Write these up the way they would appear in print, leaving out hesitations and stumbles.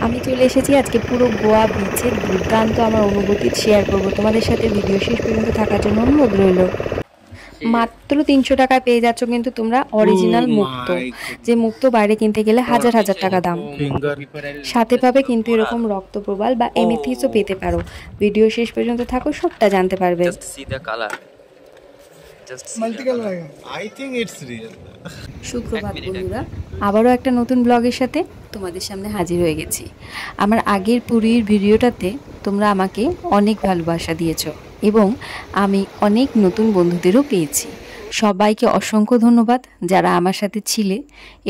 আমি চলে এসেছি আজকে পুরো গোয়া বিচের দুর্দান্ত আমার অনুভূতি শেয়ার করব তোমাদের সাথে। ভিডিও শেষ পর্যন্ত থাকার জন্য অনুরোধ রইল। মাত্র 300 টাকায় পেয়ে যাচ্ছ কিন্তু তোমরা অরিজিনাল মুক্তো, যে মুক্তো বাইরে কিনতে গেলে হাজার হাজার টাকা দাম। সাথে পাবে কিন্তু এরকম রক্তপ্রবাল বা এমেথিসও পেতে পারো। ভিডিও শেষ পর্যন্ত থাকো, সবটা জানতে পারবে। সুপ্রভাত বন্ধুরা, আবারও একটা নতুন ব্লগের সাথে তোমাদের সামনে হাজির হয়ে গেছি। আমার আগের পুরীর ভিডিওটাতে তোমরা আমাকে অনেক ভালোবাসা দিয়েছো এবং আমি অনেক নতুন বন্ধুদেরও পেয়েছি। সবাইকে অসংখ্য ধন্যবাদ যারা আমার সাথে ছিলে,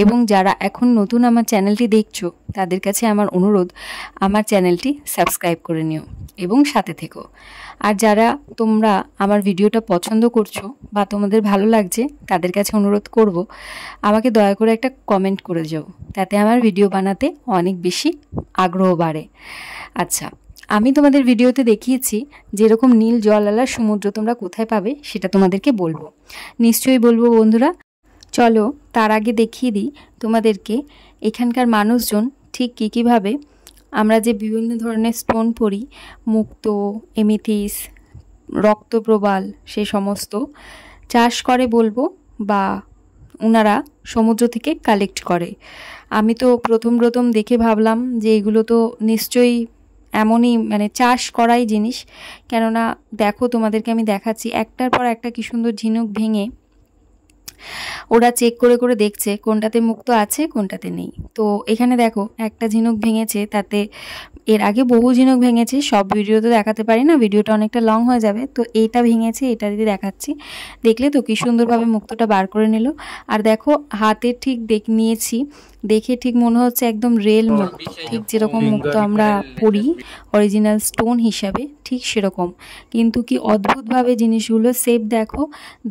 এবং যারা এখন নতুন আমার চ্যানেলটি দেখছো তাদের কাছে আমার অনুরোধ, আমার চ্যানেলটি সাবস্ক্রাইব করে নিও এবং সাথে থেকো। আর যারা তোমরা আমার ভিডিওটা পছন্দ করছো বা তোমাদের ভালো লাগছে, তাদের কাছে অনুরোধ করব আমাকে দয়া করে একটা কমেন্ট করে যাও, তাতে আমার ভিডিও বানাতে অনেক বেশি আগ্রহ বাড়ে। আচ্ছা, আমি তোমাদের ভিডিওতে দেখিয়েছি যেরকম নীল জলওয়ালা সমুদ্র তোমরা কোথায় পাবে সেটা তোমাদেরকে বলবো, নিশ্চয়ই বলবো বন্ধুরা। চলো তার আগে দেখিয়ে দিই তোমাদেরকে এখানকার মানুষজন ঠিক কীভাবে আমরা যে বিভিন্ন ধরনের স্টোন পড়ি, মুক্তো, এমেথিস, রক্তপ্রবাল, সে সমস্ত চাষ করে বলবো, বা ওনারা সমুদ্র থেকে কালেক্ট করে। আমি তো প্রথম দেখে ভাবলাম যে এগুলো তো নিশ্চয়ই এমনই মানে চাষ করাই জিনিস, কেননা দেখো তোমাদেরকে আমি দেখাচ্ছি একটার পর একটা কি সুন্দর ঝিনুক ভেঙে ওরা চেক করে করে দেখছে কোনটাতে মুক্তো আছে কোনটাতে নেই। তো এখানে দেখো একটা ঝিনুক ভেঙেছে, তাতে এর আগে বহু ঝিনুক ভেঙেছে, সব ভিডিও তো দেখাতে পারি না, ভিডিওটা অনেকটা লং হয়ে যাবে। তো এইটা ভেঙেছে, এটা দিয়ে দেখাচ্ছি। দেখলে তো কি সুন্দরভাবে মুক্তোটা বার করে নিল। আর দেখো হাতে ঠিক নিয়েছি, দেখে ঠিক মনে হচ্ছে একদম রেল মুক্ত, ঠিক যেরকম মুক্ত আমরা পড়ি অরিজিনাল স্টোন হিসাবে, ঠিক সেরকম। কিন্তু কি অদ্ভুতভাবে জিনিসগুলো শেপ দেখো,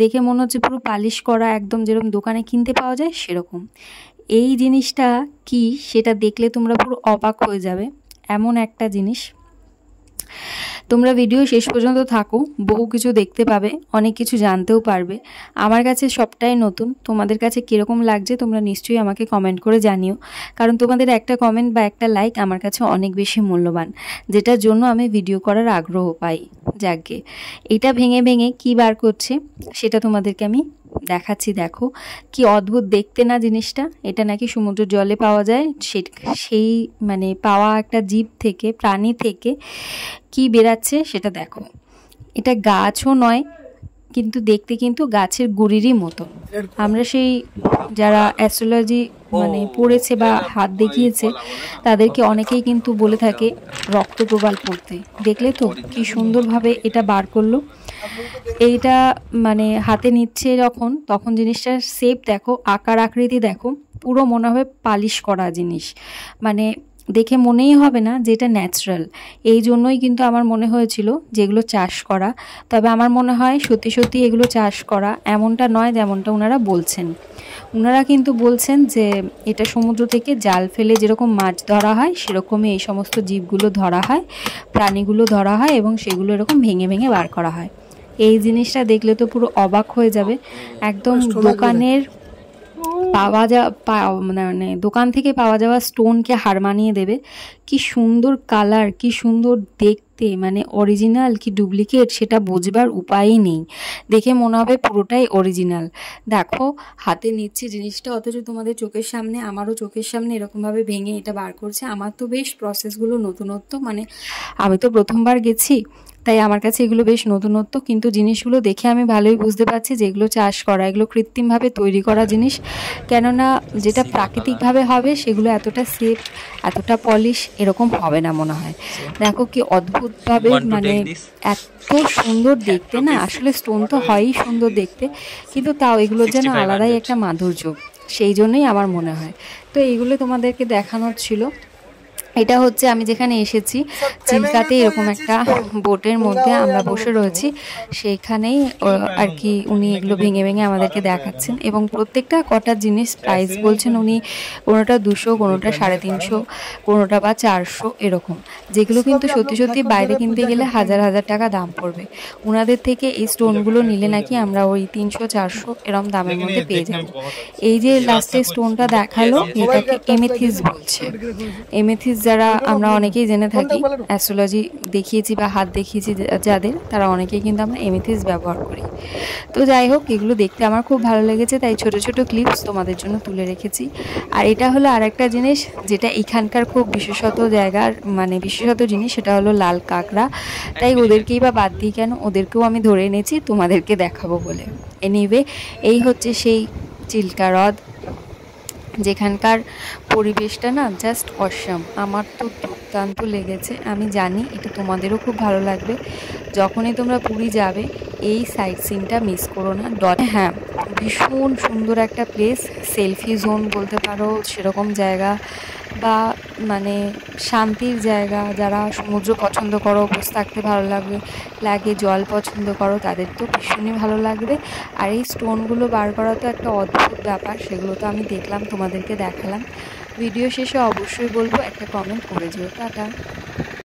দেখে মনে হচ্ছে পুরো পালিশ করা, একদম যেরকম দোকানে কিনতে পাওয়া যায় সেরকম। এই জিনিসটা কি সেটা দেখলে তোমরা পুরো অবাক হয়ে যাবে, এমন একটা জিনিস। তোমরা ভিডিও শেষ পর্যন্ত থাকো, বহু কিছু দেখতে পাবে, অনেক কিছু জানতেও পারবে। আমার কাছে সবটাই নতুন, তোমাদের কাছে কীরকম লাগছে তোমরা নিশ্চয়ই আমাকে কমেন্ট করে জানিও, কারণ তোমাদের একটা কমেন্ট বা একটা লাইক আমার কাছে অনেক বেশি মূল্যবান, যেটার জন্য আমি ভিডিও করার আগ্রহ পাই। যাকে এটা ভেঙে ভেঙে কী বার করছে সেটা তোমাদেরকে আমি দেখাচ্ছি। দেখো কি অদ্ভুত দেখতে না জিনিসটা। এটা নাকি সমুদ্রের জলে পাওয়া যায়, সেই মানে পাওয়া একটা জীব থেকে, প্রাণী থেকে কি বেরাচ্ছে সেটা দেখো। এটা গাছও নয়, কিন্তু দেখতে কিন্তু গাছের গুড়িরই মতো। আমরা সেই যারা অ্যাস্ট্রোলজি মানে পড়েছে বা হাত দেখিয়েছে তাদেরকে অনেকেই কিন্তু বলে থাকে রক্তপ্রবাল পড়তে। দেখলে তো কি সুন্দরভাবে এটা বার করলো। এইটা মানে হাতে নিচ্ছে যখন, তখন জিনিসটার শেপ দেখো, আকার আকৃতি দেখো, পুরো মনে হবে পালিশ করা জিনিস, মানে দেখে মনেই হবে না যে এটা ন্যাচারাল। এই জন্যই কিন্তু আমার মনে হয়েছিল যেগুলো চাষ করা। তবে আমার মনে হয় সত্যি সত্যি এগুলো চাষ করা, এমনটা নয় যেমনটা ওনারা বলছেন। ওনারা কিন্তু বলছেন যে এটা সমুদ্র থেকে জাল ফেলে যেরকম মাছ ধরা হয় সেরকমই এই সমস্ত জীবগুলো ধরা হয়, প্রাণীগুলো ধরা হয়, এবং সেগুলো এরকম ভেঙে ভেঙে বার করা হয়। এই জিনিসটা দেখলে তো পুরো অবাক হয়ে যাবে, একদম দোকানের পাওয়া মানে দোকান থেকে পাওয়া যাওয়া স্টোনকে হার মানিয়ে দেবে। কি সুন্দর কালার, কি সুন্দর দেখতে, মানে অরিজিনাল কি ডুপ্লিকেট সেটা বোঝবার উপায়ই নেই, দেখে মনে হবে পুরোটাই অরিজিনাল। দেখো হাতে নিচ্ছে জিনিসটা, অথচ তোমাদের চোখের সামনে, আমারও চোখের সামনে এরকমভাবে ভেঙে এটা বার করছে। আমার তো বেশ প্রসেসগুলো নতুনত্ব, মানে আমি তো প্রথমবার গেছি, তাই আমার কাছে এগুলো বেশ নতুনত্ব। কিন্তু জিনিসগুলো দেখে আমি ভালোই বুঝতে পারছি যে এগুলো চাষ করা, এগুলো কৃত্রিমভাবে তৈরি করা জিনিস। কেননা যেটা প্রাকৃতিকভাবে হবে সেগুলো এতটা সেফ, এতটা পলিশ এরকম হবে না মনে হয়। দেখো কি অদ্ভুতভাবে, মানে এত সুন্দর দেখতে না, আসলে স্টোন তো হয়ই সুন্দর দেখতে, কিন্তু তাও এগুলোর যেন আলাদাই একটা মাধুর্য, সেই জন্যই আমার মনে হয়। তো এইগুলো তোমাদেরকে দেখানোর ছিল। এটা হচ্ছে আমি যেখানে এসেছি চিল্কাতে, এরকম একটা বোটের মধ্যে আমরা বসে রয়েছি, সেইখানেই আর কি উনি এগুলো ভেঙে ভেঙে আমাদেরকে দেখাচ্ছেন, এবং প্রত্যেকটা কটা জিনিস প্রাইস বলছেন উনি, কোনোটা 200, কোনোটা 350, কোনোটা বা 400 এরকম, যেগুলো কিন্তু সত্যি সত্যি বাইরে কিনতে গেলে হাজার হাজার টাকা দাম পড়বে। ওনাদের থেকে এই স্টোনগুলো নিলে নাকি আমরা ওই 300-400 এরকম দামের মধ্যে পেয়ে যাব। এই যে লাস্টে স্টোনটা দেখালো এটাকে এমেথিস বলছে। এমেথিস যারা আমরা অনেকেই জেনে থাকি, অ্যাস্ট্রোলজি দেখিয়েছি বা হাত দেখিয়েছি যাদের, তারা অনেকেই কিন্তু আমরা এমেথিস্ট ব্যবহার করি। তো যাই হোক, এগুলো দেখতে আমার খুব ভালো লেগেছে, তাই ছোট ছোট ক্লিপস তোমাদের জন্য তুলে রেখেছি। আর এটা হলো আর একটা জিনিস যেটা এখানকার খুব বিশেষত জায়গার মানে বিশেষত জিনিস, সেটা হলো লাল কাঁকড়া। তাই ওদেরকেই বা বাদ দিই কেন, ওদেরকেও আমি ধরে এনেছি তোমাদেরকে দেখাবো বলে। এনিওয়ে, এই হচ্ছে সেই চিল্কা হ্রদ, যেখানকার পরিবেশটা না জাস্ট অসাম। আমার তো দুর্দান্ত লেগেছে, আমি জানি এটা তোমাদেরও খুব ভালো লাগবে। যখনই তোমরা পুরী যাবে এই সাইট সিনটা মিস করো না। হ্যাঁ, ভীষণ সুন্দর একটা প্লেস, সেলফি জোন বলতে পারো সেরকম জায়গা, বা মানে শান্তির জায়গা। যারা সমুদ্র পছন্দ করো, বসে থাকতে ভালো লাগে জল পছন্দ করো, তাদের তো ভীষণই ভালো লাগবে। আর এই স্টোনগুলো বার করা তো একটা অদ্ভুত ব্যাপার, সেগুলো তো আমি দেখলাম, তোমাদেরকে দেখালাম। ভিডিও শেষে অবশ্যই বলবো একটা কমেন্ট করে যেও। টাটা।